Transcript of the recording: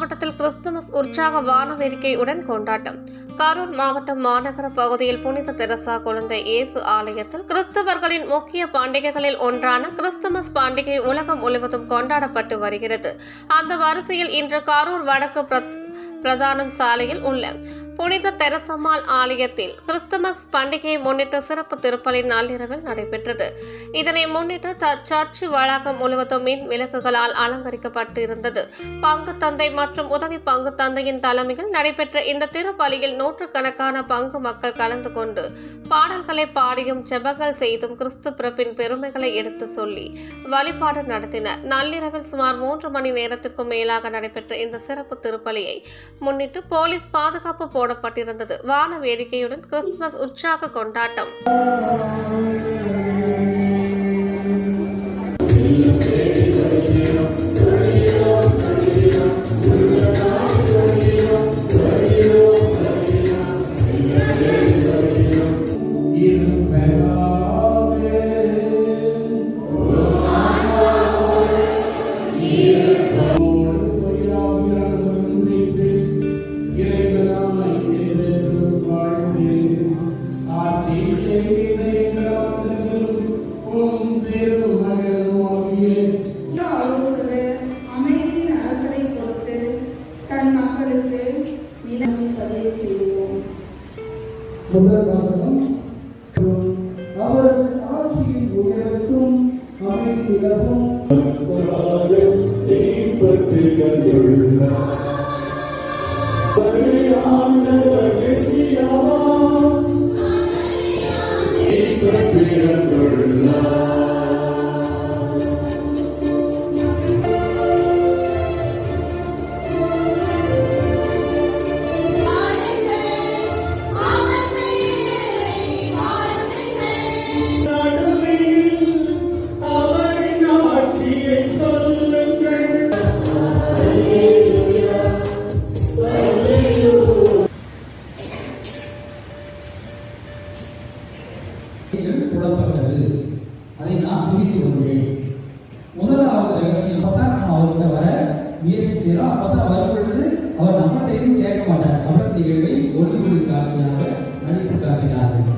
மாவட்டத்தில் கிறிஸ்துமஸ் உற்சாக வான வேடிக்கையுடன் கொண்டாட்டம். கரூர் மாவட்டம் மாநகர பகுதியில் புனித தெரசா குழந்தை இயேசு ஆலயத்தில் கிறிஸ்தவர்களின் முக்கிய பண்டிகைகளில் ஒன்றான கிறிஸ்துமஸ் பண்டிகை உலகம் முழுவதும் கொண்டாடப்பட்டு வருகிறது. அந்த வரிசையில் இன்று கரூர் வடக்கு பிரதானம் சாலையில் உள்ள புனித தெரசம்மாள் ஆலயத்தில் கிறிஸ்துமஸ் பண்டிகையை முன்னிட்டு சிறப்பு திருப்பலி நள்ளிரவில் நடைபெற்றது. இதனை முன்னிட்டு சர்ச் வளாகம் முழுவதும் மின் விளக்குகளால் அலங்கரிக்கப்பட்டு இருந்தது. பங்கு தந்தை மற்றும் உதவி பங்கு தந்தையின் தலைமையில் நடைபெற்ற இந்த திருப்பலியில் நூற்றுக்கணக்கான பங்கு மக்கள் கலந்து கொண்டு பாடல்களை பாடியும் ஜெபங்கள் செய்தும் கிறிஸ்து பிறப்பின் பெருமைகளை எடுத்து சொல்லி வழிபாடு நடத்தினர். நள்ளிரவில் சுமார் 3 மணி நேரத்திற்கும் மேலாக நடைபெற்ற இந்த சிறப்பு திருப்பலியை முன்னிட்டு போலீஸ் பாதுகாப்பு போடப்பட்டிருந்தது. வான வேடிக்கையுடன் கிறிஸ்துமஸ் உற்சாக கொண்டாட்டம். முதல் வாசகம், அவரது ஆட்சியின் உயரத்தும் அமைதியிலும் புலப்பட்டது. அதை நான் புரிந்து கொண்டேன். முதலாவது ரகசியம் பார்த்தா நம்ம அவர்கிட்ட வர முயற்சி செய்யறோம். அப்பதான் வரும்பொழுது அவர் நம்மகிட்ட எதுவும் கேட்க மாட்டார். அவர் நிகழ்வை ஒளிபொலி காட்சியாக நடித்து காட்டினார்கள்.